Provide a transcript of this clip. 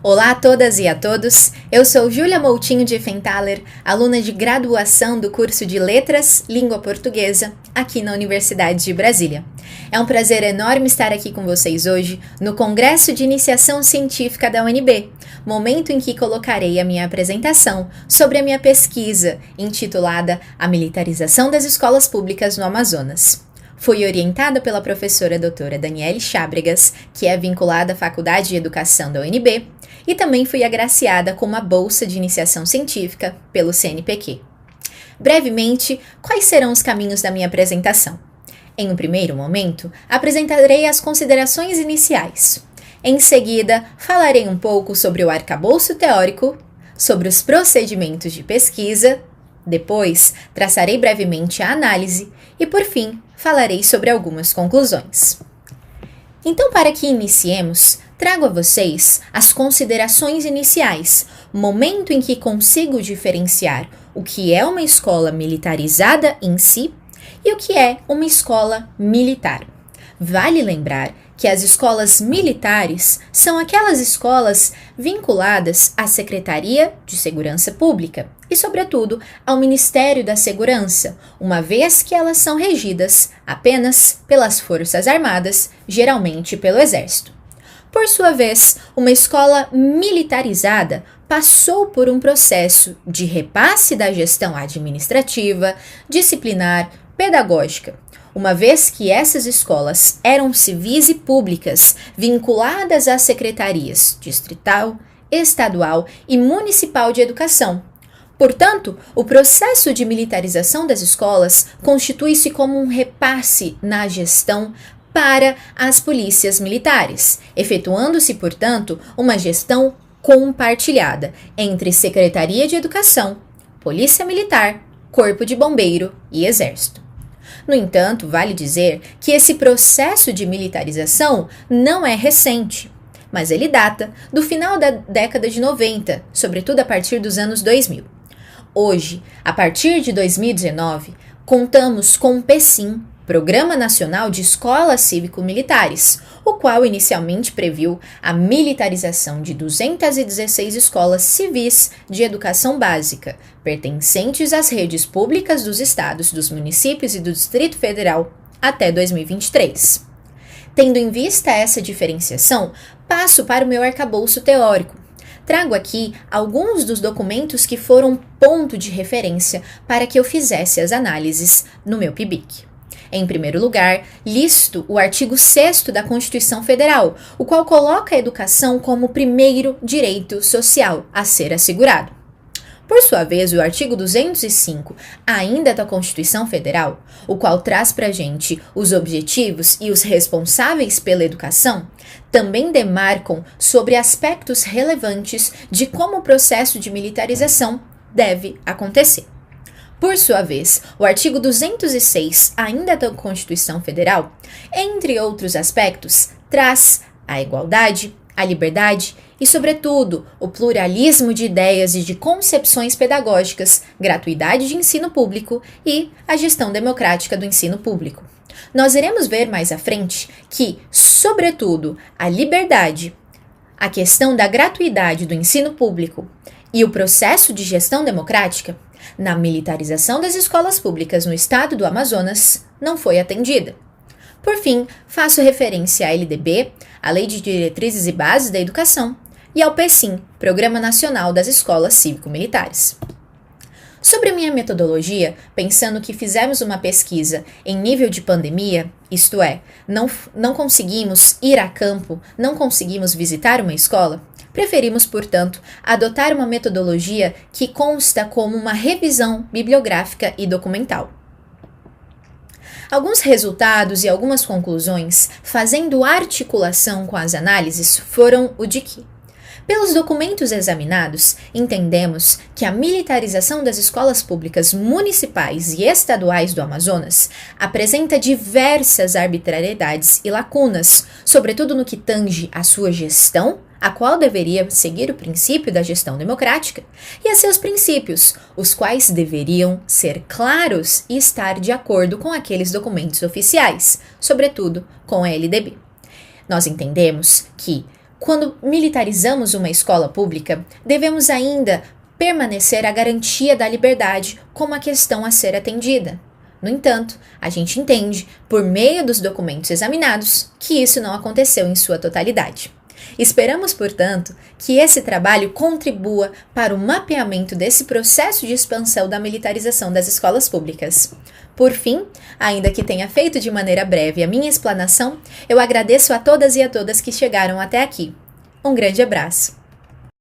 Olá a todas e a todos, eu sou Júlia Moutinho de Fenthaler, aluna de graduação do curso de Letras, Língua Portuguesa, aqui na Universidade de Brasília. É um prazer enorme estar aqui com vocês hoje no Congresso de Iniciação Científica da UNB, momento em que colocarei a minha apresentação sobre a minha pesquisa, intitulada A Militarização das Escolas Públicas no Amazonas. Fui orientada pela professora doutora Daniele Chábregas, que é vinculada à Faculdade de Educação da UNB, e também fui agraciada com uma bolsa de iniciação científica pelo CNPq. Brevemente, quais serão os caminhos da minha apresentação? Em um primeiro momento, apresentarei as considerações iniciais. Em seguida, falarei um pouco sobre o arcabouço teórico, sobre os procedimentos de pesquisa, depois traçarei brevemente a análise e, por fim, falarei sobre algumas conclusões. Então, para que iniciemos, trago a vocês as considerações iniciais, momento em que consigo diferenciar o que é uma escola militarizada em si e o que é uma escola militar. Vale lembrar que as escolas militares são aquelas escolas vinculadas à Secretaria de Segurança Pública e, sobretudo, ao Ministério da Segurança, uma vez que elas são regidas apenas pelas Forças Armadas, geralmente pelo Exército. Por sua vez, uma escola militarizada passou por um processo de repasse da gestão administrativa, disciplinar, pedagógica, uma vez que essas escolas eram civis e públicas, vinculadas às secretarias distrital, estadual e municipal de educação. Portanto, o processo de militarização das escolas constitui-se como um repasse na gestão para as polícias militares, efetuando-se, portanto, uma gestão compartilhada entre Secretaria de Educação, Polícia Militar, Corpo de Bombeiro e Exército. No entanto, vale dizer que esse processo de militarização não é recente, mas ele data do final da década de 90, sobretudo a partir dos anos 2000. Hoje, a partir de 2019, contamos com o PECIM, Programa Nacional de Escolas Cívico-Militares, o qual inicialmente previu a militarização de 216 escolas civis de educação básica, pertencentes às redes públicas dos estados, dos municípios e do Distrito Federal até 2023. Tendo em vista essa diferenciação, passo para o meu arcabouço teórico. Trago aqui alguns dos documentos que foram ponto de referência para que eu fizesse as análises no meu PIBIC. Em primeiro lugar, listo o artigo 6º da Constituição Federal, o qual coloca a educação como o primeiro direito social a ser assegurado. Por sua vez, o artigo 205, ainda da Constituição Federal, o qual traz para a gente os objetivos e os responsáveis pela educação, também demarcam sobre aspectos relevantes de como o processo de militarização deve acontecer. Por sua vez, o artigo 206, ainda da Constituição Federal, entre outros aspectos, traz a igualdade, a liberdade e, sobretudo, o pluralismo de ideias e de concepções pedagógicas, gratuidade de ensino público e a gestão democrática do ensino público. Nós iremos ver mais à frente que, sobretudo, a liberdade, a questão da gratuidade do ensino público e o processo de gestão democrática na militarização das escolas públicas no estado do Amazonas não foi atendida. Por fim, faço referência à LDB, a Lei de Diretrizes e Bases da Educação, e ao PECIM, Programa Nacional das Escolas Cívico-Militares. Sobre a minha metodologia, pensando que fizemos uma pesquisa em nível de pandemia, isto é, não conseguimos ir a campo, não conseguimos visitar uma escola, preferimos, portanto, adotar uma metodologia que consta como uma revisão bibliográfica e documental. Alguns resultados e algumas conclusões, fazendo articulação com as análises, foram o de que, pelos documentos examinados, entendemos que a militarização das escolas públicas municipais e estaduais do Amazonas apresenta diversas arbitrariedades e lacunas, sobretudo no que tange à sua gestão, a qual deveria seguir o princípio da gestão democrática, e a seus princípios, os quais deveriam ser claros e estar de acordo com aqueles documentos oficiais, sobretudo com a LDB. Nós entendemos que Quando militarizamos uma escola pública, devemos ainda permanecer a garantia da liberdade como a questão a ser atendida. No entanto, a gente entende, por meio dos documentos examinados, que isso não aconteceu em sua totalidade. Esperamos, portanto, que esse trabalho contribua para o mapeamento desse processo de expansão da militarização das escolas públicas. Por fim, ainda que tenha feito de maneira breve a minha explanação, eu agradeço a todas e a todas que chegaram até aqui. Um grande abraço!